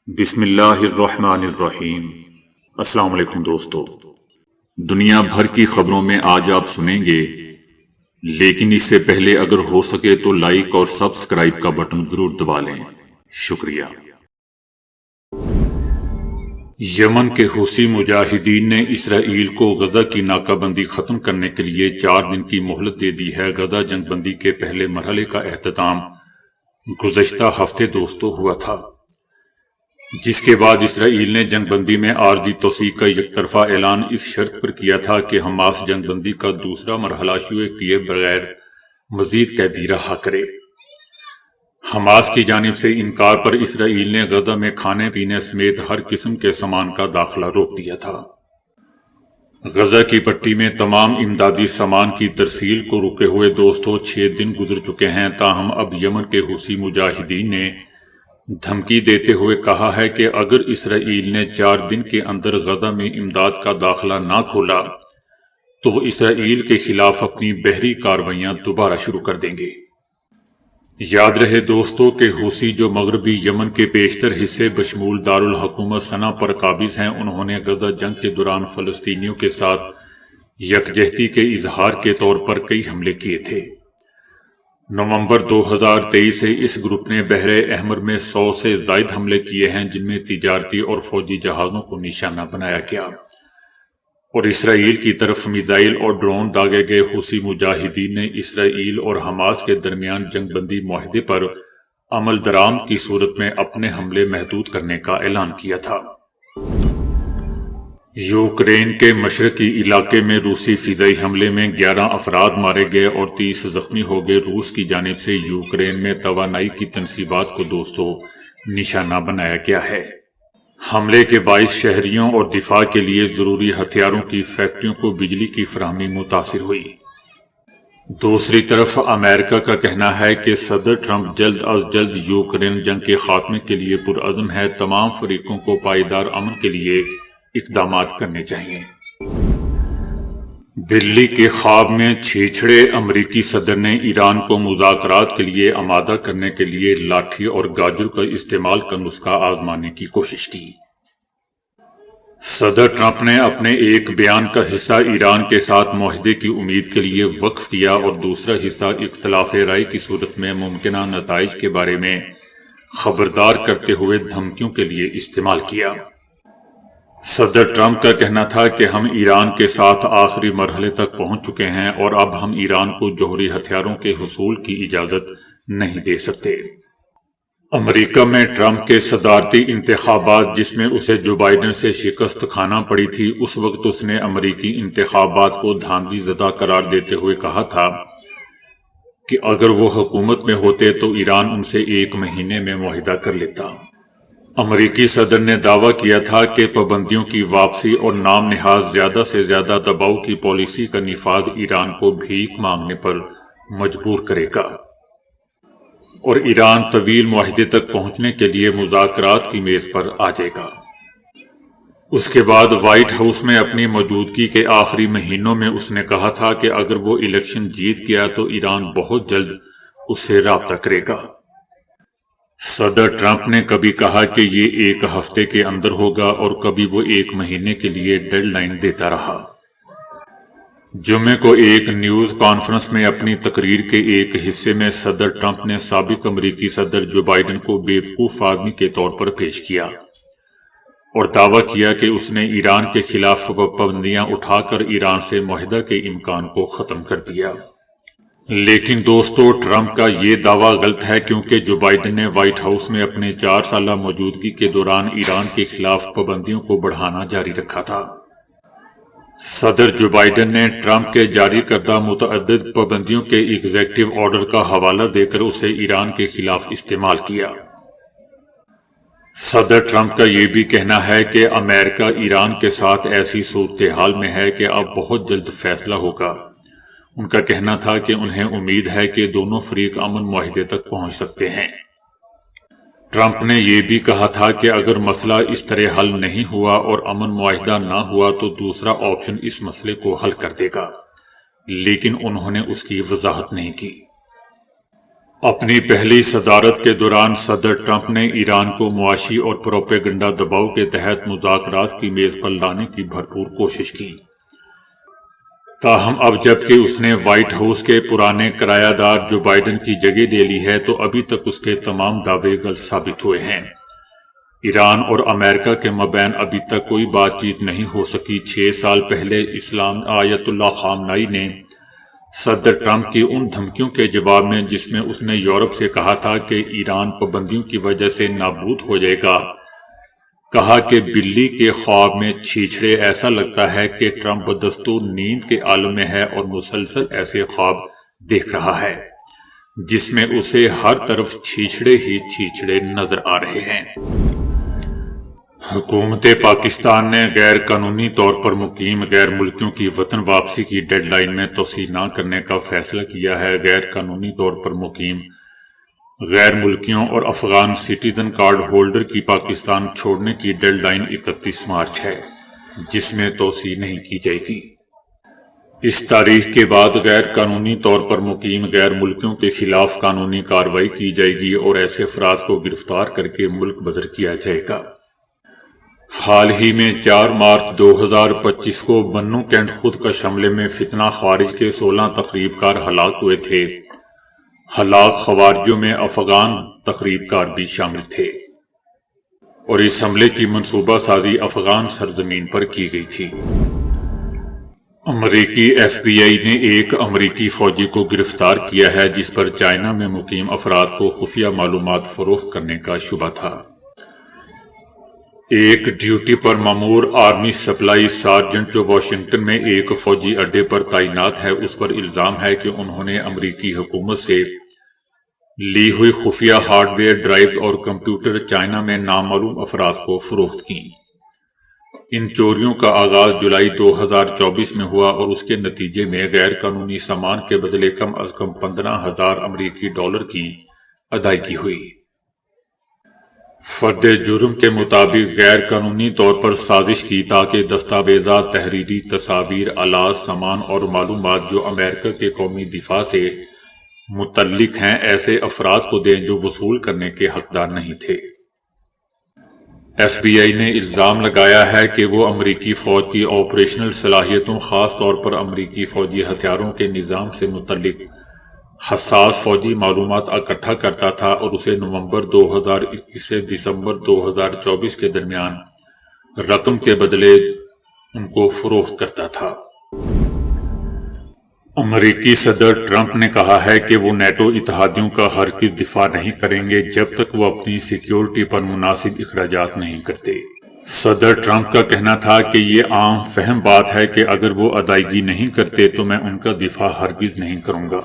بسم اللہ الرحمن الرحیم۔ السلام علیکم دوستو، دنیا بھر کی خبروں میں آج آپ سنیں گے، لیکن اس سے پہلے اگر ہو سکے تو لائک اور سبسکرائب کا بٹن ضرور دبا لیں۔ شکریہ۔ یمن کے حوثی مجاہدین نے اسرائیل کو غزہ کی ناکہ بندی ختم کرنے کے لیے 4 دن کی مہلت دے دی ہے۔ غزہ جنگ بندی کے پہلے مرحلے کا اختتام گزشتہ ہفتے دوستو ہوا تھا، جس کے بعد اسرائیل نے جنگ بندی میں عارضی توسیع کا یک طرفہ اعلان اس شرط پر کیا تھا کہ حماس جنگ بندی کا دوسرا مرحلہ شروع کیے بغیر مزید قیدی رہا کرے۔ حماس کی جانب سے انکار پر اسرائیل نے غزہ میں کھانے پینے سمیت ہر قسم کے سامان کا داخلہ روک دیا تھا۔ غزہ کی پٹی میں تمام امدادی سامان کی ترسیل کو روکے ہوئے دوستو 6 دن گزر چکے ہیں، تاہم اب یمن کے حوثی مجاہدین نے دھمکی دیتے ہوئے کہا ہے کہ اگر اسرائیل نے 4 دن کے اندر غزہ میں امداد کا داخلہ نہ کھولا تو وہ اسرائیل کے خلاف اپنی بحری کارروائیاں دوبارہ شروع کر دیں گے۔ یاد رہے دوستو کہ حوثی جو مغربی یمن کے بیشتر حصے بشمول دارالحکومت صنعا پر قابض ہیں، انہوں نے غزہ جنگ کے دوران فلسطینیوں کے ساتھ یکجہتی کے اظہار کے طور پر کئی حملے کیے تھے۔ نومبر 2023 سے اس گروپ نے بحر احمر میں 100 سے زائد حملے کیے ہیں، جن میں تجارتی اور فوجی جہازوں کو نشانہ بنایا گیا اور اسرائیل کی طرف میزائل اور ڈرون داغے گئے۔ حوثی مجاہدین نے اسرائیل اور حماس کے درمیان جنگ بندی معاہدے پر عمل درآمد کی صورت میں اپنے حملے محدود کرنے کا اعلان کیا تھا۔ یوکرین کے مشرقی علاقے میں روسی فضائی حملے میں 11 افراد مارے گئے اور 30 زخمی ہو گئے۔ روس کی جانب سے یوکرین میں توانائی کی تنصیبات کو دوستو نشانہ بنایا گیا ہے۔ حملے کے باعث شہریوں اور دفاع کے لیے ضروری ہتھیاروں کی فیکٹریوں کو بجلی کی فراہمی متاثر ہوئی۔ دوسری طرف امریکہ کا کہنا ہے کہ صدر ٹرمپ جلد از جلد یوکرین جنگ کے خاتمے کے لیے پرعزم ہے۔ تمام فریقوں کو پائیدار امن کے لیے اقدامات کرنے چاہیے۔ بلی کے خواب میں چھیچھڑے امریکی صدر نے ایران کو مذاکرات کے لیے آمادہ کرنے کے لیے لاٹھی اور گاجر کا استعمال کا نسخہ آزمانے کی کوشش کی۔ صدر ٹرمپ نے اپنے ایک بیان کا حصہ ایران کے ساتھ معاہدے کی امید کے لیے وقف کیا اور دوسرا حصہ اختلاف رائے کی صورت میں ممکنہ نتائج کے بارے میں خبردار کرتے ہوئے دھمکیوں کے لیے استعمال کیا۔ صدر ٹرمپ کا کہنا تھا کہ ہم ایران کے ساتھ آخری مرحلے تک پہنچ چکے ہیں اور اب ہم ایران کو جوہری ہتھیاروں کے حصول کی اجازت نہیں دے سکتے۔ امریکہ میں ٹرمپ کے صدارتی انتخابات جس میں اسے جو بائیڈن سے شکست کھانا پڑی تھی، اس وقت اس نے امریکی انتخابات کو دھاندلی زدہ قرار دیتے ہوئے کہا تھا کہ اگر وہ حکومت میں ہوتے تو ایران ان سے 1 مہینے میں معاہدہ کر لیتا۔ امریکی صدر نے دعویٰ کیا تھا کہ پابندیوں کی واپسی اور نام نہاد زیادہ سے زیادہ دباؤ کی پالیسی کا نفاذ ایران کو بھیک مانگنے پر مجبور کرے گا اور ایران طویل معاہدے تک پہنچنے کے لیے مذاکرات کی میز پر آ جائے گا۔ اس کے بعد وائٹ ہاؤس میں اپنی موجودگی کے آخری مہینوں میں اس نے کہا تھا کہ اگر وہ الیکشن جیت گیا تو ایران بہت جلد اس سے رابطہ کرے گا۔ صدر ٹرمپ نے کبھی کہا کہ یہ 1 ہفتے کے اندر ہوگا اور کبھی وہ 1 مہینے کے لیے ڈیڈ لائن دیتا رہا۔ جمعے کو ایک نیوز کانفرنس میں اپنی تقریر کے ایک حصے میں صدر ٹرمپ نے سابق امریکی صدر جو بائیڈن کو بیوقوف آدمی کے طور پر پیش کیا اور دعویٰ کیا کہ اس نے ایران کے خلاف پابندیاں اٹھا کر ایران سے معاہدہ کے امکان کو ختم کر دیا۔ لیکن دوستو ٹرمپ کا یہ دعویٰ غلط ہے، کیونکہ جو بائیڈن نے وائٹ ہاؤس میں اپنے 4 سالہ موجودگی کے دوران ایران کے خلاف پابندیوں کو بڑھانا جاری رکھا تھا۔ صدر جو بائیڈن نے ٹرمپ کے جاری کردہ متعدد پابندیوں کے ایگزیکٹو آرڈر کا حوالہ دے کر اسے ایران کے خلاف استعمال کیا۔ صدر ٹرمپ کا یہ بھی کہنا ہے کہ امریکہ ایران کے ساتھ ایسی صورتحال میں ہے کہ اب بہت جلد فیصلہ ہوگا۔ ان کا کہنا تھا کہ انہیں امید ہے کہ دونوں فریق امن معاہدے تک پہنچ سکتے ہیں۔ ٹرمپ نے یہ بھی کہا تھا کہ اگر مسئلہ اس طرح حل نہیں ہوا اور امن معاہدہ نہ ہوا تو دوسرا آپشن اس مسئلے کو حل کر دے گا، لیکن انہوں نے اس کی وضاحت نہیں کی۔ اپنی پہلی صدارت کے دوران صدر ٹرمپ نے ایران کو معاشی اور پروپیگنڈا دباؤ کے تحت مذاکرات کی میز پر لانے کی بھرپور کوشش کی۔ تاہم اب جبکہ اس نے وائٹ ہاؤس کے پرانے کرایہ دار جو بائیڈن کی جگہ لے لی ہے تو ابھی تک اس کے تمام دعوے غلط ثابت ہوئے ہیں۔ ایران اور امریکہ کے مابین ابھی تک کوئی بات چیت نہیں ہو سکی۔ 6 سال پہلے اسلام آیت اللہ خامنائی نے صدر ٹرمپ کی ان دھمکیوں کے جواب میں جس میں اس نے یورپ سے کہا تھا کہ ایران پابندیوں کی وجہ سے نابود ہو جائے گا، کہا کہ بلی کے خواب میں چھیچڑے، ایسا لگتا ہے کہ ٹرمپ بدستور نیند کے عالم میں ہے اور مسلسل ایسے خواب دیکھ رہا ہے جس میں اسے ہر طرف چھیچڑے ہی چھیچڑے نظر آ رہے ہیں۔ حکومت پاکستان نے غیر قانونی طور پر مقیم غیر ملکیوں کی وطن واپسی کی ڈیڈ لائن میں توسیع نہ کرنے کا فیصلہ کیا ہے۔ غیر قانونی طور پر مقیم غیر ملکیوں اور افغان سٹیزن کارڈ ہولڈر کی پاکستان چھوڑنے کی ڈیڈ لائن 31 مارچ ہے، جس میں توسیع نہیں کی جائے گی۔ اس تاریخ کے بعد غیر قانونی طور پر مقیم غیر ملکیوں کے خلاف قانونی کارروائی کی جائے گی اور ایسے افراد کو گرفتار کر کے ملک بدر کیا جائے گا۔ حال ہی میں 4 مارچ 2025 کو بنو کینٹ خودکش حملے میں فتنہ خارج کے 16 تقریب کار ہلاک ہوئے تھے۔ ہلاک خوارجوں میں افغان تقریب کار بھی شامل تھے اور اس حملے کی منصوبہ سازی افغان سرزمین پر کی گئی تھی۔ امریکی ایف بی آئی نے ایک امریکی فوجی کو گرفتار کیا ہے جس پر چائنا میں مقیم افراد کو خفیہ معلومات فروخت کرنے کا شبہ تھا۔ ایک ڈیوٹی پر مامور آرمی سپلائی سارجنٹ جو واشنگٹن میں ایک فوجی اڈے پر تعینات ہے، اس پر الزام ہے کہ انہوں نے امریکی حکومت سے لی ہوئی خفیہ ہارڈ ویئر ڈرائیوز اور کمپیوٹر چائنا میں نامعلوم افراد کو فروخت کی۔ ان چوریوں کا آغاز جولائی 2024 میں ہوا اور اس کے نتیجے میں غیر قانونی سامان کے بدلے کم از کم 15,000 امریکی ڈالر کی ادائیگی ہوئی۔ فرد جرم کے مطابق غیر قانونی طور پر سازش کی تاکہ دستاویزات، تحریری تصاویر، آلات، سامان اور معلومات جو امریکہ کے قومی دفاع سے متعلق ہیں ایسے افراد کو دیں جو وصول کرنے کے حقدار نہیں تھے۔ ایف بی آئی نے الزام لگایا ہے کہ وہ امریکی فوج کی آپریشنل صلاحیتوں، خاص طور پر امریکی فوجی ہتھیاروں کے نظام سے متعلق حساس فوجی معلومات اکٹھا کرتا تھا اور اسے نومبر 2021 سے دسمبر 2024 کے درمیان رقم کے بدلے ان کو فروخت کرتا تھا۔ امریکی صدر ٹرمپ نے کہا ہے کہ وہ نیٹو اتحادیوں کا ہرگز دفاع نہیں کریں گے جب تک وہ اپنی سیکیورٹی پر مناسب اخراجات نہیں کرتے۔ صدر ٹرمپ کا کہنا تھا کہ یہ عام فہم بات ہے کہ اگر وہ ادائیگی نہیں کرتے تو میں ان کا دفاع ہرگز نہیں کروں گا۔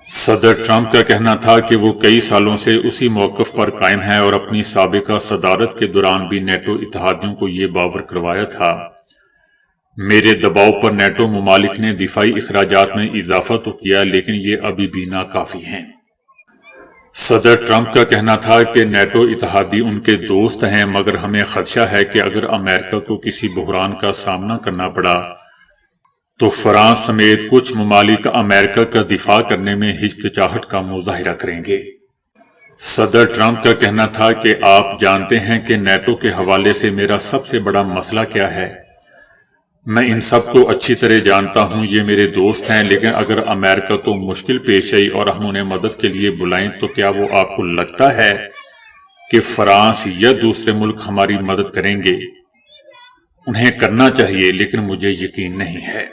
صدر ٹرمپ کا کہنا تھا کہ وہ کئی سالوں سے اسی موقف پر قائم ہے اور اپنی سابقہ صدارت کے دوران بھی نیٹو اتحادیوں کو یہ باور کروایا تھا۔ میرے دباؤ پر نیٹو ممالک نے دفاعی اخراجات میں اضافہ تو کیا لیکن یہ ابھی بھی ناکافی ہیں۔ صدر ٹرمپ کا کہنا تھا کہ نیٹو اتحادی ان کے دوست ہیں مگر ہمیں خدشہ ہے کہ اگر امریکہ کو کسی بحران کا سامنا کرنا پڑا تو فرانس سمیت کچھ ممالک امریکہ کا دفاع کرنے میں ہچکچاہٹ کا مظاہرہ کریں گے۔ صدر ٹرمپ کا کہنا تھا کہ آپ جانتے ہیں کہ نیٹو کے حوالے سے میرا سب سے بڑا مسئلہ کیا ہے۔ میں ان سب کو اچھی طرح جانتا ہوں، یہ میرے دوست ہیں، لیکن اگر امریکہ کو مشکل پیش آئی اور ہم انہیں مدد کے لیے بلائیں تو کیا وہ آپ کو لگتا ہے کہ فرانس یا دوسرے ملک ہماری مدد کریں گے؟ انہیں کرنا چاہیے لیکن مجھے یقین نہیں ہے۔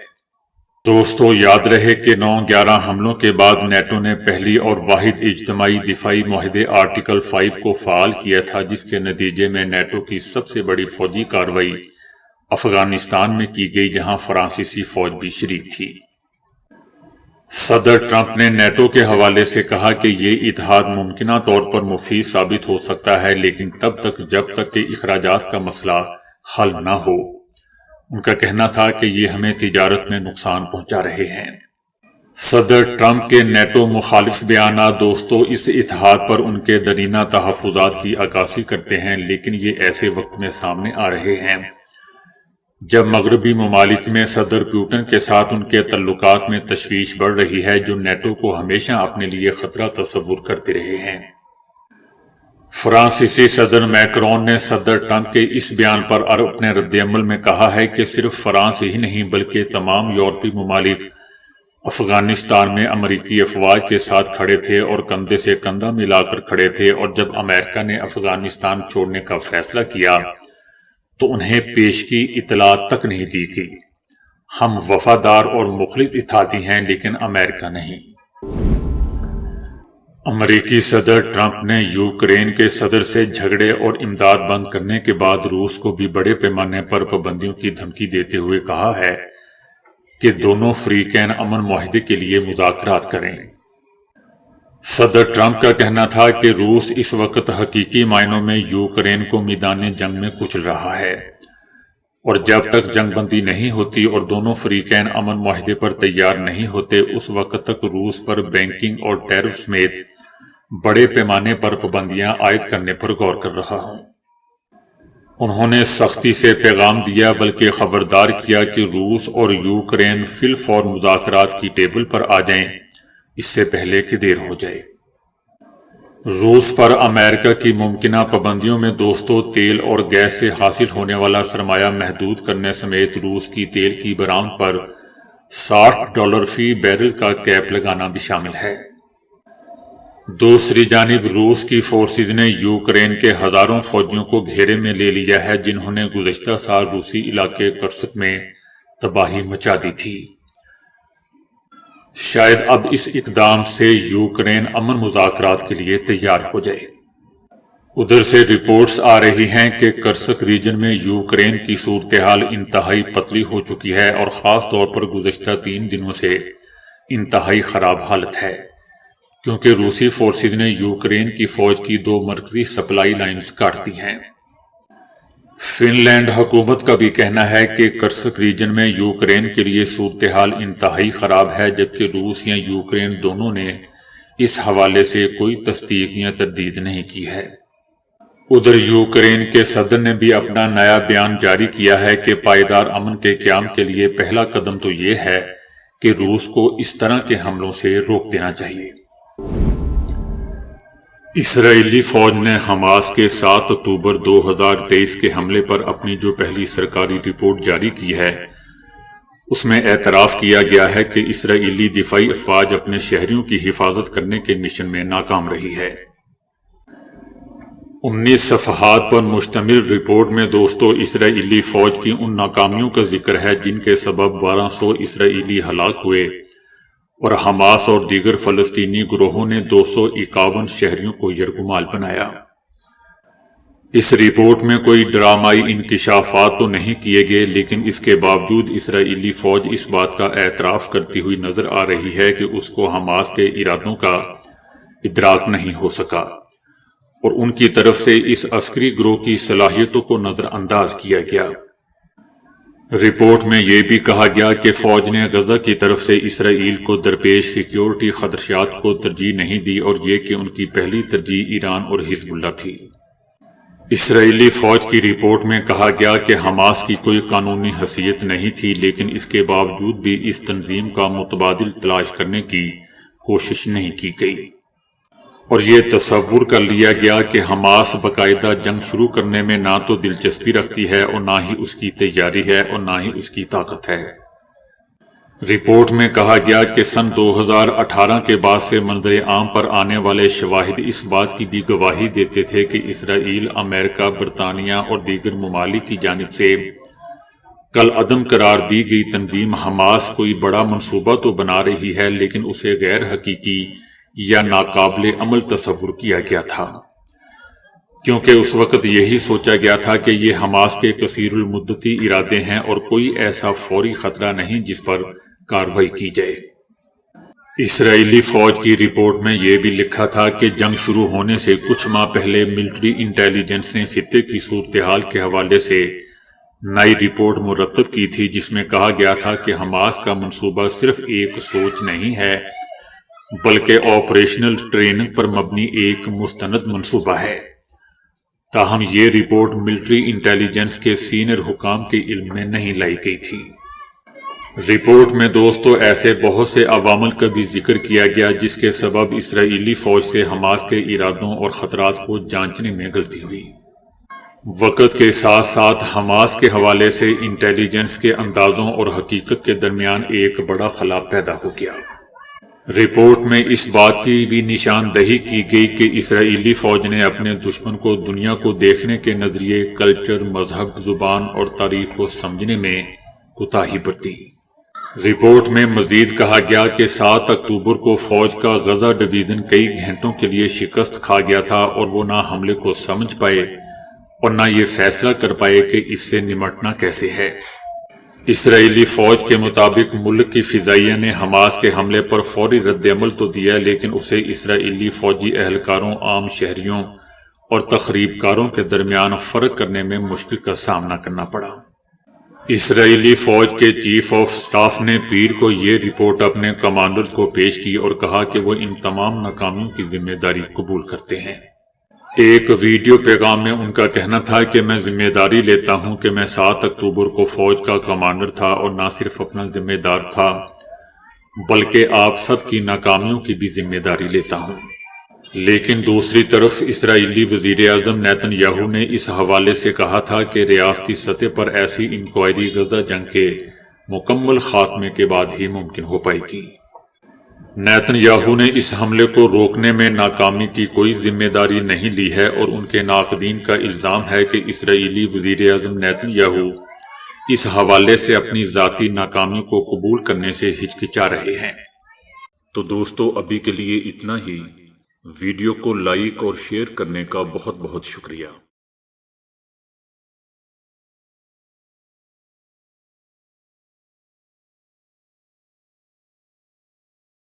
دوستو، یاد رہے کہ 9/11 حملوں کے بعد نیٹو نے پہلی اور واحد اجتماعی دفاعی معاہدے آرٹیکل 5 کو فعال کیا تھا جس کے نتیجے میں نیٹو کی سب سے بڑی فوجی کارروائی افغانستان میں کی گئی جہاں فرانسیسی فوج بھی شریک تھی۔ صدر ٹرمپ نے نیٹو کے حوالے سے کہا کہ یہ اتحاد ممکنہ طور پر مفید ثابت ہو سکتا ہے لیکن تب تک جب تک کہ اخراجات کا مسئلہ حل نہ ہو۔ ان کا کہنا تھا کہ یہ ہمیں تجارت میں نقصان پہنچا رہے ہیں۔ صدر ٹرمپ کے نیٹو مخالف بیانات دوستو اس اتحاد پر ان کے درینہ تحفظات کی عکاسی کرتے ہیں، لیکن یہ ایسے وقت میں سامنے آ رہے ہیں جب مغربی ممالک میں صدر پوٹن کے ساتھ ان کے تعلقات میں تشویش بڑھ رہی ہے، جو نیٹو کو ہمیشہ اپنے لیے خطرہ تصور کرتے رہے ہیں۔ فرانسیسی صدر میکرون نے صدر ٹرمپ کے اس بیان پر اپنے رد عمل میں کہا ہے کہ صرف فرانس ہی نہیں بلکہ تمام یورپی ممالک افغانستان میں امریکی افواج کے ساتھ کھڑے تھے اور کندھے سے کندھا ملا کر کھڑے تھے، اور جب امریکہ نے افغانستان چھوڑنے کا فیصلہ کیا تو انہیں پیشگی اطلاع تک نہیں دی گئی۔ ہم وفادار اور مخلص اتحادی ہیں لیکن امریکہ نہیں۔ امریکی صدر ٹرمپ نے یوکرین کے صدر سے جھگڑے اور امداد بند کرنے کے بعد روس کو بھی بڑے پیمانے پر پابندیوں کی دھمکی دیتے ہوئے کہا ہے کہ دونوں فریقین امن معاہدے کے لیے مذاکرات کریں۔ صدر ٹرمپ کا کہنا تھا کہ روس اس وقت حقیقی معنوں میں یوکرین کو میدان جنگ میں کچل رہا ہے، اور جب تک جنگ بندی نہیں ہوتی اور دونوں فریقین امن معاہدے پر تیار نہیں ہوتے، اس وقت تک روس پر بینکنگ اور ٹیرف سمیت بڑے پیمانے پر پابندیاں عائد کرنے پر غور کر رہا ہوں۔ انہوں نے سختی سے پیغام دیا بلکہ خبردار کیا کہ روس اور یوکرین فی الفور مذاکرات کی ٹیبل پر آ جائیں، اس سے پہلے کہ دیر ہو جائے۔ روس پر امریکہ کی ممکنہ پابندیوں میں دوستوں تیل اور گیس سے حاصل ہونے والا سرمایہ محدود کرنے سمیت روس کی تیل کی برآمد پر $60 فی بیرل کا کیپ لگانا بھی شامل ہے۔ دوسری جانب روس کی فورسز نے یوکرین کے ہزاروں فوجیوں کو گھیرے میں لے لیا ہے جنہوں نے گزشتہ سال روسی علاقے کرسک میں تباہی مچا دی تھی۔ شاید اب اس اقدام سے یوکرین امن مذاکرات کے لیے تیار ہو جائے۔ ادھر سے رپورٹس آ رہی ہیں کہ کرسک ریجن میں یوکرین کی صورتحال انتہائی پتلی ہو چکی ہے اور خاص طور پر گزشتہ 3 دنوں سے انتہائی خراب حالت ہے، کیونکہ روسی فورسز نے یوکرین کی فوج کی 2 مرکزی سپلائی لائنز کاٹ دی ہیں۔ فن لینڈ حکومت کا بھی کہنا ہے کہ کرسک ریجن میں یوکرین کے لیے صورتحال انتہائی خراب ہے، جبکہ روس یا یوکرین دونوں نے اس حوالے سے کوئی تصدیق یا تردید نہیں کی ہے۔ ادھر یوکرین کے صدر نے بھی اپنا نیا بیان جاری کیا ہے کہ پائیدار امن کے قیام کے لیے پہلا قدم تو یہ ہے کہ روس کو اس طرح کے حملوں سے روک دینا چاہیے۔ اسرائیلی فوج نے حماس کے 7 اکتوبر 2023 کے حملے پر اپنی جو پہلی سرکاری رپورٹ جاری کی ہے، اس میں اعتراف کیا گیا ہے کہ اسرائیلی دفاعی افواج اپنے شہریوں کی حفاظت کرنے کے مشن میں ناکام رہی ہے۔ 19 صفحات پر مشتمل رپورٹ میں دوستو اسرائیلی فوج کی ان ناکامیوں کا ذکر ہے جن کے سبب 1200 اسرائیلی ہلاک ہوئے اور حماس اور دیگر فلسطینی گروہوں نے 251 شہریوں کو یرغمال بنایا۔ اس رپورٹ میں کوئی ڈرامائی انکشافات تو نہیں کیے گئے، لیکن اس کے باوجود اسرائیلی فوج اس بات کا اعتراف کرتی ہوئی نظر آ رہی ہے کہ اس کو حماس کے ارادوں کا ادراک نہیں ہو سکا اور ان کی طرف سے اس عسکری گروہ کی صلاحیتوں کو نظر انداز کیا گیا۔ رپورٹ میں یہ بھی کہا گیا کہ فوج نے غزہ کی طرف سے اسرائیل کو درپیش سیکیورٹی خدشات کو ترجیح نہیں دی، اور یہ کہ ان کی پہلی ترجیح ایران اور حزب اللہ تھی۔ اسرائیلی فوج کی رپورٹ میں کہا گیا کہ حماس کی کوئی قانونی حیثیت نہیں تھی، لیکن اس کے باوجود بھی اس تنظیم کا متبادل تلاش کرنے کی کوشش نہیں کی گئی، اور یہ تصور کر لیا گیا کہ حماس باقاعدہ جنگ شروع کرنے میں نہ تو دلچسپی رکھتی ہے اور نہ ہی اس کی تیاری ہے اور نہ ہی اس کی طاقت ہے۔ رپورٹ میں کہا گیا کہ سن 2018 کے بعد سے منظر عام پر آنے والے شواہد اس بات کی بھی گواہی دیتے تھے کہ اسرائیل، امریکہ، برطانیہ اور دیگر ممالک کی جانب سے کالعدم قرار دی گئی تنظیم حماس کوئی بڑا منصوبہ تو بنا رہی ہے، لیکن اسے غیر حقیقی یا ناقابل عمل تصور کیا گیا تھا، کیونکہ اس وقت یہی سوچا گیا تھا کہ یہ حماس کے کثیر المدتی ارادے ہیں اور کوئی ایسا فوری خطرہ نہیں جس پر کارروائی کی جائے۔ اسرائیلی فوج کی رپورٹ میں یہ بھی لکھا تھا کہ جنگ شروع ہونے سے کچھ ماہ پہلے ملٹری انٹیلیجنس نے خطے کی صورتحال کے حوالے سے نئی رپورٹ مرتب کی تھی، جس میں کہا گیا تھا کہ حماس کا منصوبہ صرف ایک سوچ نہیں ہے بلکہ آپریشنل ٹریننگ پر مبنی ایک مستند منصوبہ ہے۔ تاہم یہ رپورٹ ملٹری انٹیلیجنس کے سینئر حکام کے علم میں نہیں لائی گئی تھی۔ رپورٹ میں دوستو ایسے بہت سے عوامل کا بھی ذکر کیا گیا جس کے سبب اسرائیلی فوج سے حماس کے ارادوں اور خطرات کو جانچنے میں غلطی ہوئی۔ وقت کے ساتھ ساتھ حماس کے حوالے سے انٹیلیجنس کے اندازوں اور حقیقت کے درمیان ایک بڑا خلا پیدا ہو گیا۔ رپورٹ میں اس بات کی بھی نشاندہی کی گئی کہ اسرائیلی فوج نے اپنے دشمن کو دنیا کو دیکھنے کے نظریے، کلچر، مذہب، زبان اور تاریخ کو سمجھنے میں کوتاہی برتی۔ رپورٹ میں مزید کہا گیا کہ 7 اکتوبر کو فوج کا غزہ ڈویژن کئی گھنٹوں کے لیے شکست کھا گیا تھا اور وہ نہ حملے کو سمجھ پائے اور نہ یہ فیصلہ کر پائے کہ اس سے نمٹنا کیسے ہے۔ اسرائیلی فوج کے مطابق ملک کی فضائیہ نے حماس کے حملے پر فوری رد عمل تو دیا لیکن اسے اسرائیلی فوجی اہلکاروں، عام شہریوں اور تخریب کاروں کے درمیان فرق کرنے میں مشکل کا سامنا کرنا پڑا۔ اسرائیلی فوج کے چیف آف سٹاف نے پیر کو یہ رپورٹ اپنے کمانڈرز کو پیش کی اور کہا کہ وہ ان تمام ناکامیوں کی ذمہ داری قبول کرتے ہیں۔ ایک ویڈیو پیغام میں ان کا کہنا تھا کہ میں ذمہ داری لیتا ہوں کہ میں 7 اکتوبر کو فوج کا کمانڈر تھا اور نہ صرف اپنا ذمہ دار تھا بلکہ آپ سب کی ناکامیوں کی بھی ذمہ داری لیتا ہوں۔ لیکن دوسری طرف اسرائیلی وزیر اعظم نیتن یاہو نے اس حوالے سے کہا تھا کہ ریاستی سطح پر ایسی انکوائری غزہ جنگ کے مکمل خاتمے کے بعد ہی ممکن ہو پائے گی۔ نیتن یاہو نے اس حملے کو روکنے میں ناکامی کی کوئی ذمہ داری نہیں لی ہے اور ان کے ناقدین کا الزام ہے کہ اسرائیلی وزیر اعظم نیتن یاہو اس حوالے سے اپنی ذاتی ناکامی کو قبول کرنے سے ہچکچا رہے ہیں۔ تو دوستو ابھی کے لیے اتنا ہی۔ ویڈیو کو لائک اور شیئر کرنے کا بہت بہت شکریہ۔